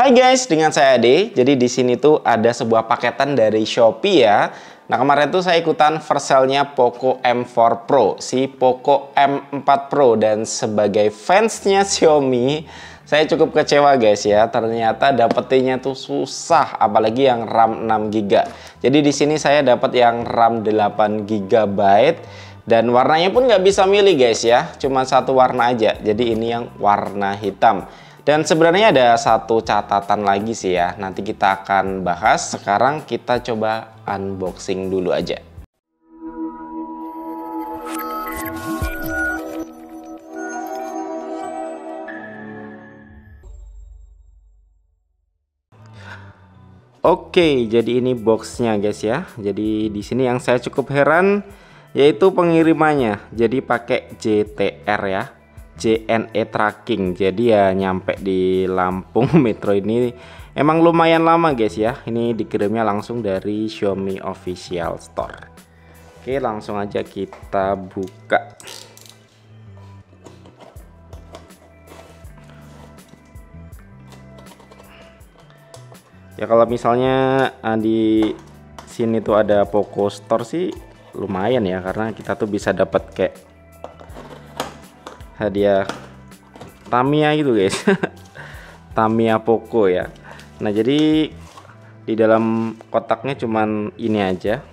Hai guys, dengan saya Ade. Jadi di sini tuh ada sebuah paketan dari Shopee ya. Nah, kemarin tuh saya ikutan verselnya Poco M4 Pro, si Poco M4 Pro, dan sebagai fansnya Xiaomi, saya cukup kecewa guys ya. Ternyata dapetinnya tuh susah, apalagi yang RAM 6GB. Jadi di sini saya dapat yang RAM 8GB dan warnanya pun nggak bisa milih guys ya. Cuma satu warna aja. Jadi ini yang warna hitam. Dan sebenarnya ada satu catatan lagi sih ya, nanti kita akan bahas. Sekarang kita coba unboxing dulu aja. Oke, jadi ini boxnya guys ya. Jadi di sini yang saya cukup heran yaitu pengirimannya. Jadi pakai JTR ya. JNE tracking, jadi ya nyampe di Lampung Metro ini emang lumayan lama guys ya. Ini dikirimnya langsung dari Xiaomi Official Store. Oke, langsung aja kita buka. Ya kalau misalnya di sini tuh ada Poco Store sih lumayan ya, karena kita tuh bisa dapat kayak hadiah Tamiya gitu guys. Tamiya Poco ya. Nah, jadi di dalam kotaknya cuman ini aja.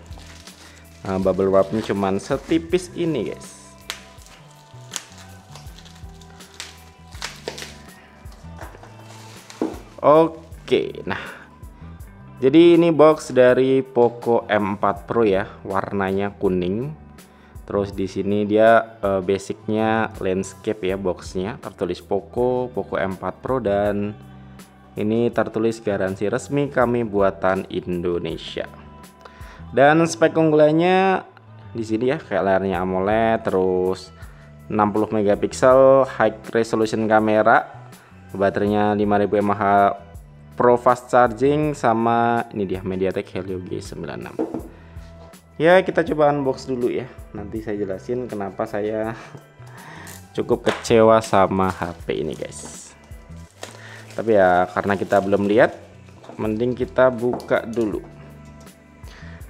Bubble wrapnya cuman setipis ini guys. Oke, nah jadi ini box dari Poco M4 Pro ya, warnanya kuning. Terus di sini dia basicnya landscape ya, boxnya tertulis Poco M4 Pro, dan ini tertulis garansi resmi kami buatan Indonesia. Dan spek unggulannya di sini ya, kayak layarnya AMOLED, terus 60 megapiksel, high resolution kamera, baterainya 5000 mAh, Pro fast charging, sama ini dia MediaTek Helio G96. Ya, kita coba unbox dulu ya. Nanti saya jelasin kenapa saya cukup kecewa sama HP ini guys. Tapi ya karena kita belum lihat, mending kita buka dulu.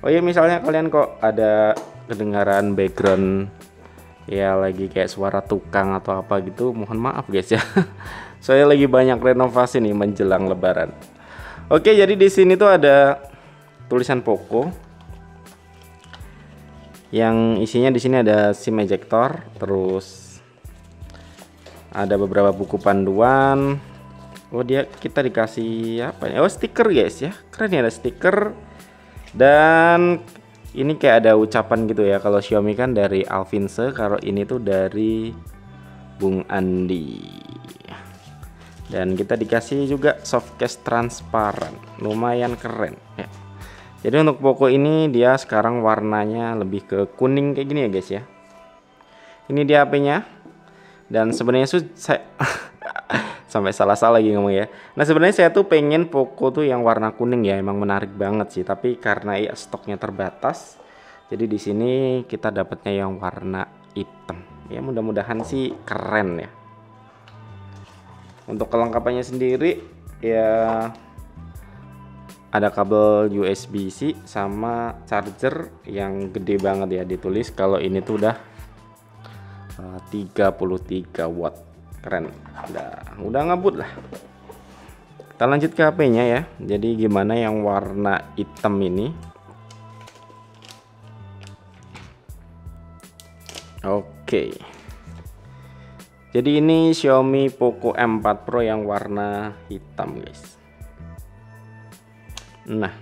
Oh ya, misalnya kalian kok ada kedengaran background ya lagi kayak suara tukang atau apa gitu, mohon maaf guys ya. Saya lagi banyak renovasi nih menjelang lebaran. Oke, jadi di sini tuh ada tulisan Poco. Yang isinya di sini ada SIM ejector, terus ada beberapa buku panduan. Oh, kita dikasih apa ya? Oh, stiker guys ya. Keren ya, ada stiker. Dan ini kayak ada ucapan gitu ya. Kalau Xiaomi kan dari Alvinse, kalau ini tuh dari Bung Andi. Dan kita dikasih juga softcase transparan. Lumayan keren ya. Jadi untuk Poco ini dia sekarang warnanya lebih ke kuning kayak gini ya guys ya. Ini dia HP-nya. Dan sebenarnya saya sampai salah-salah lagi ngomong ya. Nah, sebenarnya saya tuh pengen Poco tuh yang warna kuning ya, emang menarik banget sih. Tapi karena ya stoknya terbatas, jadi di sini kita dapatnya yang warna hitam. Ya mudah-mudahan sih keren ya. Untuk kelengkapannya sendiri ya ada kabel USB-C sama charger yang gede banget ya, ditulis kalau ini tuh udah 33 watt. Keren. Udah ngebut lah. Kita lanjut ke HP-nya ya. Jadi gimana yang warna hitam ini? Oke. Jadi ini Xiaomi Poco M4 Pro yang warna hitam guys. Nah,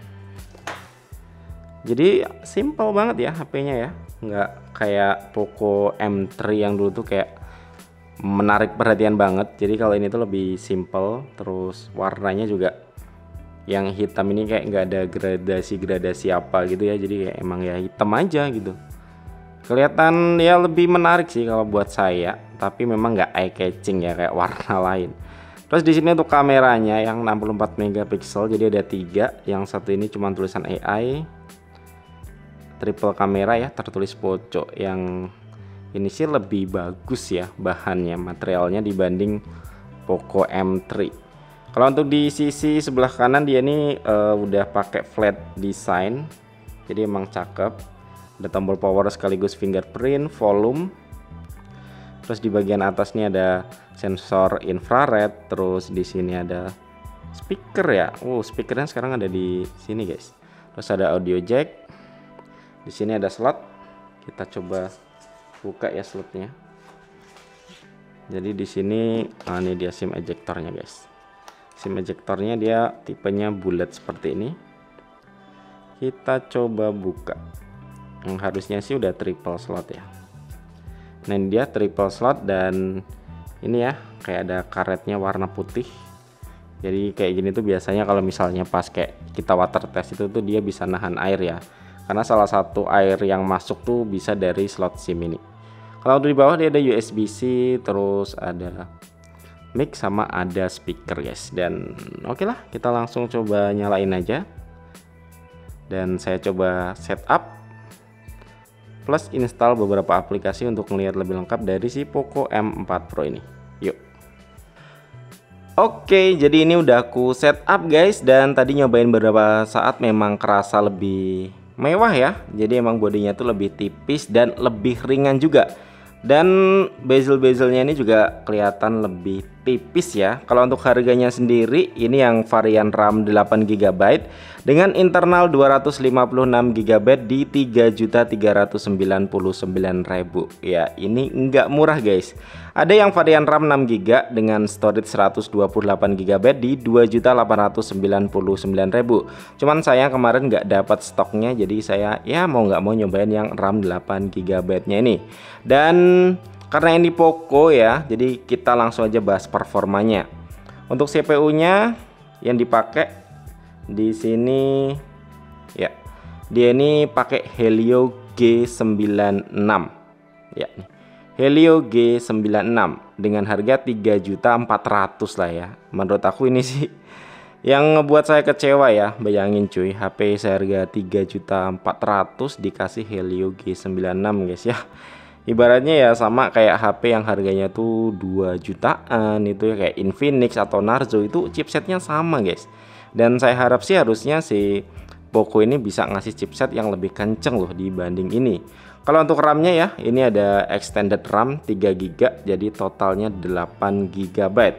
jadi simple banget ya HP-nya ya, nggak kayak Poco M3 yang dulu tuh kayak menarik perhatian banget. Jadi kalau ini tuh lebih simple, terus warnanya juga yang hitam ini kayak nggak ada gradasi apa gitu ya, jadi kayak emang ya hitam aja gitu. Kelihatan ya lebih menarik sih kalau buat saya, tapi memang nggak eye catching ya kayak warna lain. Terus di sini untuk kameranya yang 64 megapiksel, jadi ada 3. Yang satu ini cuma tulisan AI. Triple kamera ya, tertulis Poco. Yang ini sih lebih bagus ya bahannya, materialnya dibanding Poco M3. Kalau untuk di sisi sebelah kanan dia ini udah pakai flat design, jadi emang cakep. Ada tombol power sekaligus fingerprint, volume. Terus di bagian atas ini ada sensor infrared, terus di sini ada speaker ya. Speakernya sekarang ada di sini guys. Terus ada audio jack. Di sini ada slot. Kita coba buka ya slotnya. Jadi di sini ini dia SIM ejectornya guys. SIM ejectornya dia tipenya bulat seperti ini. Kita coba buka. Yang harusnya sih udah triple slot ya. Nah ini dia triple slot dan ini ya kayak ada karetnya warna putih. Jadi kayak gini tuh biasanya kalau misalnya pas kayak kita water test itu tuh dia bisa nahan air ya. Karena salah satu air yang masuk tuh bisa dari slot SIM ini. Kalau di bawah dia ada USB-C, terus ada mic sama ada speaker guys. Dan oke lah, kita langsung coba nyalain aja. Dan saya coba setup plus install beberapa aplikasi untuk melihat lebih lengkap dari si Poco M4 Pro ini. Yuk. Oke, jadi ini udah aku setup guys, dan tadi nyobain beberapa saat memang kerasa lebih mewah ya. Jadi emang bodinya tuh lebih tipis dan lebih ringan juga. Dan bezel-bezelnya ini juga kelihatan lebih tipis ya. Kalau untuk harganya sendiri ini yang varian RAM 8GB dengan internal 256GB di 3.399.000. Ya, ini nggak murah guys. Ada yang varian RAM 6GB dengan storage 128GB di 2.899.000. Cuman saya kemarin nggak dapat stoknya, jadi saya ya mau nggak mau nyobain yang RAM 8GB-nya ini. Dan karena ini Poco ya, jadi kita langsung aja bahas performanya. Untuk CPU-nya yang dipakai di sini ya, dia ini pakai Helio G96 ya, Helio G96 dengan harga 3.400.000 lah ya. Menurut aku ini sih yang ngebuat saya kecewa ya. Bayangin cuy, HP seharga 3.400.000 dikasih Helio G96 guys ya. Ibaratnya ya sama kayak HP yang harganya tuh 2 jutaan itu ya, kayak Infinix atau Narzo, itu chipsetnya sama guys. Dan saya harap sih harusnya si Poco ini bisa ngasih chipset yang lebih kenceng loh dibanding ini. Kalau untuk RAM-nya ya, ini ada extended RAM 3GB, jadi totalnya 8GB.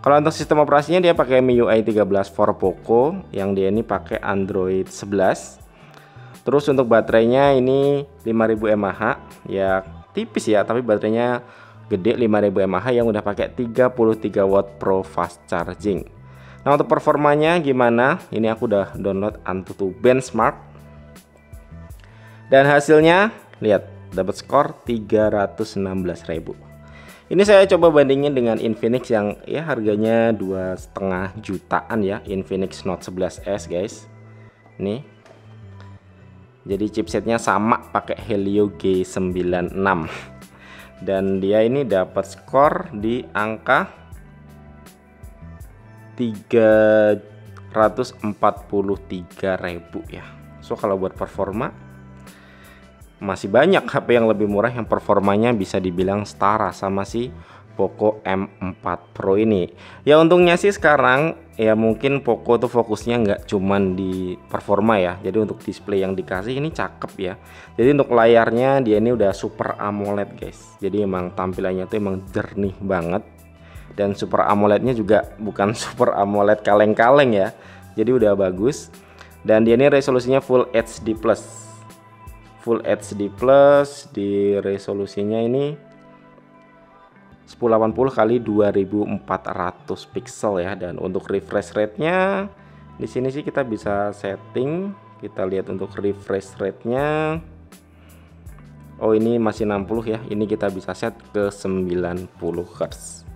Kalau untuk sistem operasinya dia pakai MIUI 13 for Poco, yang dia ini pakai Android 11. Terus untuk baterainya ini 5000 mAh ya, tipis ya, tapi baterainya gede 5000 mAh yang udah pakai 33 watt Pro fast charging. Nah untuk performanya gimana? Ini aku udah download Antutu Benchmark. Dan hasilnya lihat, dapat skor 316.000. Ini saya coba bandingin dengan Infinix yang ya harganya 2,5 jutaan ya, Infinix Note 11S guys. Nih. Jadi chipsetnya sama pakai Helio G96. Dan dia ini dapat skor di angka 343.000 ya. So kalau buat performa masih banyak HP yang lebih murah yang performanya bisa dibilang setara sama si Poco M4 Pro ini. Ya untungnya sih sekarang ya mungkin Poco tuh fokusnya nggak cuman di performa ya. Jadi untuk display yang dikasih ini cakep ya. Jadi untuk layarnya dia ini udah Super AMOLED guys. Jadi emang tampilannya tuh emang jernih banget. Dan Super AMOLED-nya juga bukan Super AMOLED kaleng-kaleng ya. Jadi udah bagus. Dan dia ini resolusinya Full HD Plus. Full HD Plus di resolusinya ini 1080 kali 2400 pixel ya. Dan untuk refresh rate-nya di sini sih kita bisa setting. Kita lihat untuk refresh rate-nya. Oh ini masih 60 ya. Ini kita bisa set ke 90 Hz.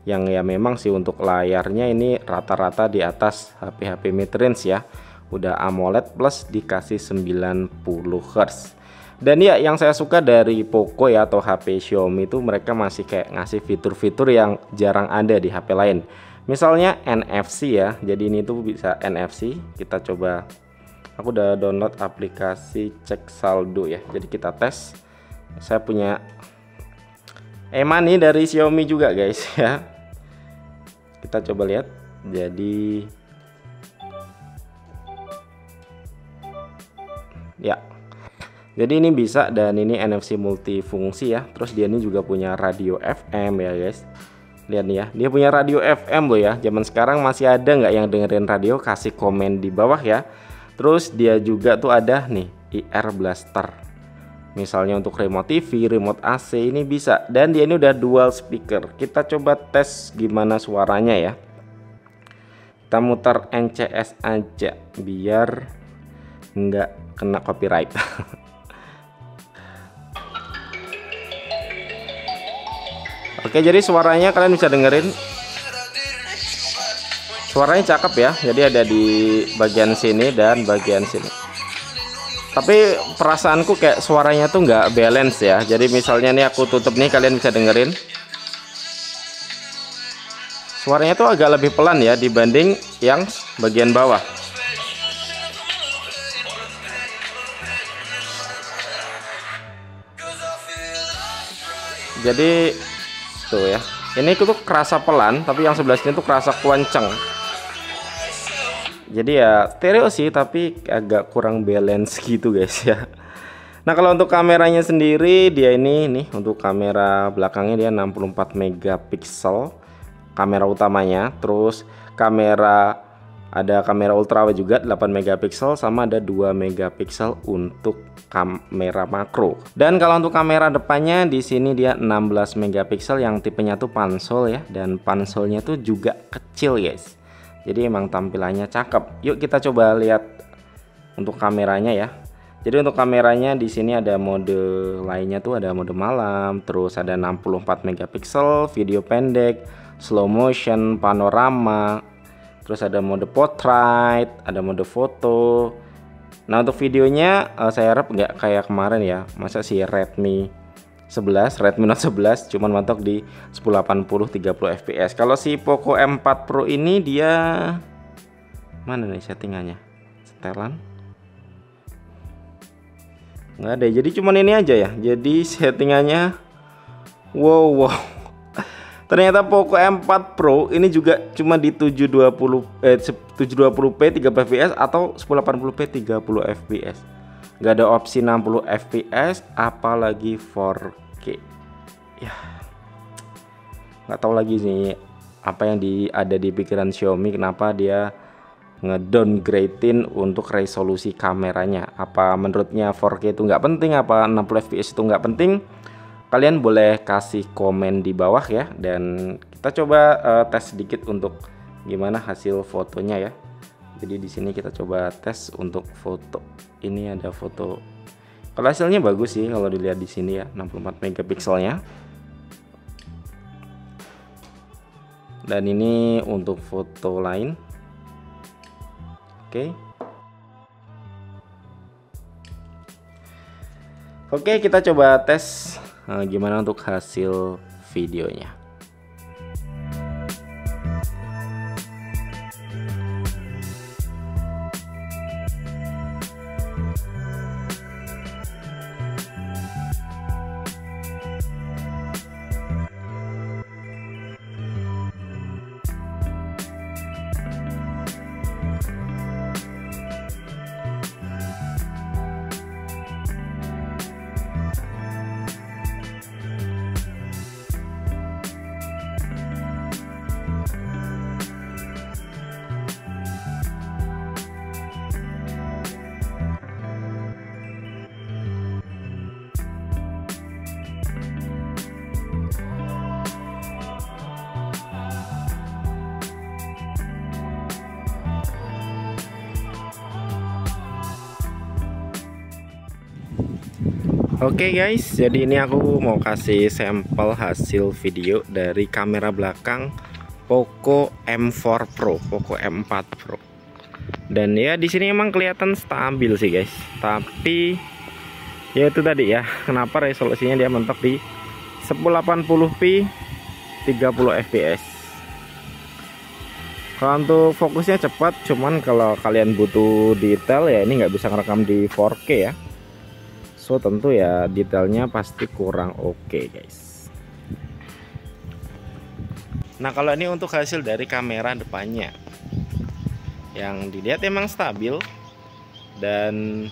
Yang ya memang sih untuk layarnya ini rata-rata di atas HP-HP mid-range ya. Udah AMOLED plus dikasih 90 Hz. Dan ya yang saya suka dari Poco ya atau HP Xiaomi itu mereka masih kayak ngasih fitur-fitur yang jarang ada di HP lain. Misalnya NFC ya. Jadi ini tuh bisa NFC. Kita coba. Aku udah download aplikasi cek saldo ya. Jadi kita tes. Saya punya e-money dari Xiaomi juga guys ya. Kita coba lihat. Jadi ya, jadi ini bisa, dan ini NFC multifungsi ya. Terus dia ini juga punya radio FM ya guys. Lihat nih ya, dia punya radio FM loh ya. Zaman sekarang masih ada nggak yang dengerin radio? Kasih komen di bawah ya. Terus dia juga tuh ada nih IR Blaster, misalnya untuk remote TV, remote AC, ini bisa. Dan dia ini udah dual speaker. Kita coba tes gimana suaranya ya. Kita muter NCS aja biar nggak kena copyright. Oke, jadi suaranya kalian bisa dengerin. Suaranya cakep ya. Jadi ada di bagian sini dan bagian sini. Tapi perasaanku kayak suaranya tuh nggak balance ya. Jadi misalnya nih aku tutup nih, kalian bisa dengerin. Suaranya tuh agak lebih pelan ya dibanding yang bagian bawah. Jadi tuh ya, ini tuh kerasa pelan, tapi yang sebelah sini tuh kerasa kenceng. Jadi ya stereo sih, tapi agak kurang balance gitu guys ya. Nah, kalau untuk kameranya sendiri, dia ini nih untuk kamera belakangnya dia 64 megapiksel kamera utamanya. Terus ada kamera ultrawide juga 8 megapiksel, sama ada 2 megapiksel untuk kamera makro. Dan kalau untuk kamera depannya di sini dia 16 megapiksel yang tipenya tuh pansol ya, dan pansolnya tuh juga kecil guys. Jadi emang tampilannya cakep. Yuk kita coba lihat untuk kameranya ya. Jadi untuk kameranya di sini ada mode lainnya tuh, ada mode malam, terus ada 64 megapiksel, video pendek, slow motion, panorama, terus ada mode portrait, ada mode foto. Nah, untuk videonya saya harap nggak kayak kemarin ya. Masa si Redmi Note 11 cuman mentok di 1080 30 fps. Kalau si Poco M4 Pro ini dia mana nih settingannya? Setelan? Nggak ada. Jadi cuman ini aja ya. Jadi settingannya wow. Ternyata Poco M4 Pro ini juga cuma di 720p 30 fps atau 1080p 30 fps. Nggak ada opsi 60 fps apalagi 4K. Ya, nggak tahu lagi nih apa yang ada di pikiran Xiaomi, kenapa dia ngedowngradein untuk resolusi kameranya. Apa menurutnya 4K itu nggak penting, apa 60 fps itu nggak penting? Kalian boleh kasih komen di bawah ya, dan kita coba tes sedikit untuk gimana hasil fotonya ya. Jadi di sini kita coba tes untuk foto. Ini ada foto. Kalau hasilnya bagus sih kalau dilihat di sini ya, 64 megapikselnya. Dan ini untuk foto lain. Oke, kita coba tes gimana untuk hasil videonya. Oke guys, jadi ini aku mau kasih sampel hasil video dari kamera belakang Poco M4 Pro, Poco M4 Pro. Dan ya di sini emang kelihatan stabil sih guys. Tapi ya itu tadi ya, kenapa resolusinya dia mentok di 1080p 30 fps. Kalau untuk fokusnya cepat, cuman kalau kalian butuh detail ya ini nggak bisa ngerekam di 4K ya. So tentu ya detailnya pasti kurang oke guys. Nah kalau ini untuk hasil dari kamera depannya, yang dilihat emang stabil dan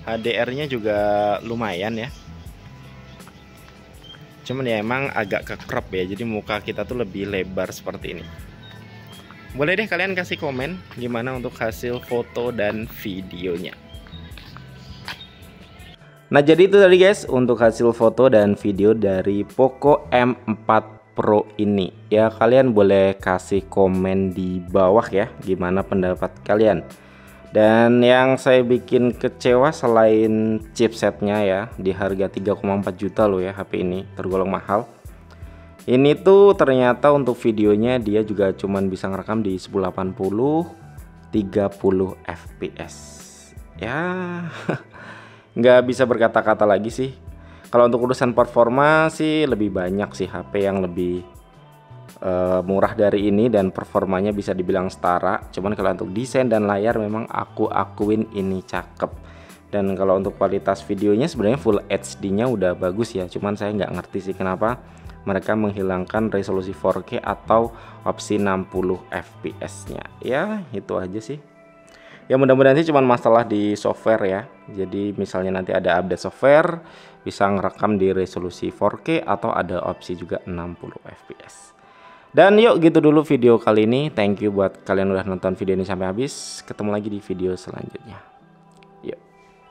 HDR-nya juga lumayan ya. Cuman ya emang agak ke crop ya, jadi muka kita tuh lebih lebar seperti ini. Boleh deh kalian kasih komen gimana untuk hasil foto dan videonya. Nah jadi itu tadi guys untuk hasil foto dan video dari Poco M4 Pro ini. Ya kalian boleh kasih komen di bawah ya gimana pendapat kalian. Dan yang saya bikin kecewa selain chipsetnya ya, di harga 3,4 juta loh ya HP ini, tergolong mahal. Ini tuh ternyata untuk videonya dia juga cuman bisa ngerekam di 1080 30 fps ya. Nggak bisa berkata-kata lagi sih. Kalau untuk urusan performa sih lebih banyak sih HP yang lebih murah dari ini dan performanya bisa dibilang setara. Cuman kalau untuk desain dan layar memang aku akuin ini cakep. Dan kalau untuk kualitas videonya sebenarnya Full HD nya udah bagus ya, cuman saya nggak ngerti sih kenapa mereka menghilangkan resolusi 4K atau opsi 60 fps nya. Ya itu aja sih ya, mudah-mudahan sih cuman masalah di software ya. Jadi misalnya nanti ada update software bisa ngerekam di resolusi 4K atau ada opsi juga 60 fps. Dan yuk gitu dulu video kali ini. Thank you buat kalian udah nonton video ini sampai habis. Ketemu lagi di video selanjutnya.